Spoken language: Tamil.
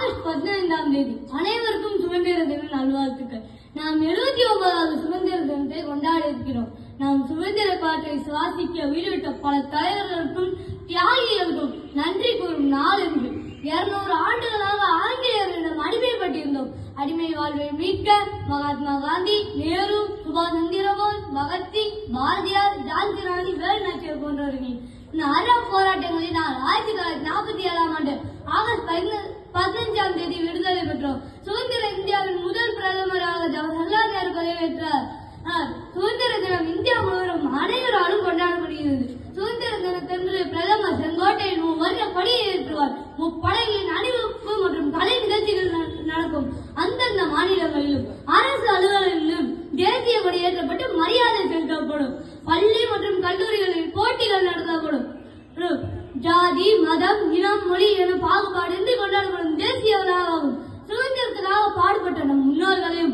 ஆகஸ்ட் 15ஆம் தேதி அனைவருக்கும் சுதந்திர தின நல்வாழ்த்துக்கள். நாம் 79வது சுதந்திர தினத்தை கொண்டாட இருக்கிறோம். நாம் சுதந்திர காற்றை சுவாசிக்க உயிரிட்ட பல தலைவர்களுக்கும் தியாகிகளுக்கும் நன்றி கூறும் நாள் என்று 200 ஆண்டுகளாக ஆங்கிலேயரிடம் அடிமைப்பட்டிருந்தோம். அடிமை வாழ்வை மீட்க மகாத்மா காந்தி, நேரு, சுபாஷ் சந்திரபோஸ், பகத்சிங், பாரதியார், ஜான்சி ராணி, வேலு நாச்சியார் போன்றவர்களின் இந்த அற போராட்டங்களில் 1947ஆம் ஆண்டு ஆகஸ்ட் 15ஆம் தேதி விடுதலை பெற்றோம். சுதந்திர இந்தியாவின் முதல் பிரதமராக ஜவஹர்லால் நேரு பதவியேற்றார். சுதந்திர தினம் இந்தியா முழுவதும் அனைவராலும் கொண்டாடப்படுகிறது. சுதந்திர தினத்தன்று பிரதமர் செங்கோட்டையில் வருட படியை ஏற்றுவார். முப்படைகளின் அணிவகுப்பு மற்றும் கலை நிகழ்ச்சிகள் நடக்கும். அந்தந்த மாநிலங்களிலும் அரசு அலுவலகங்களிலும் தேசிய கொடி ஏற்றப்பட்டு மரியாதை செலுத்தப்படும். பள்ளி மற்றும் கல்லூரிகளில் போட்டிகள் நடத்தப்படும். ஜாதி, மதம், இனம், மொழி என பாகுபாடின்றி கொண்டாடப்படும் தேசிய விழாவாகும். சுதந்திரத்திற்காக பாடுபட்ட நம் முன்னோர்களையும்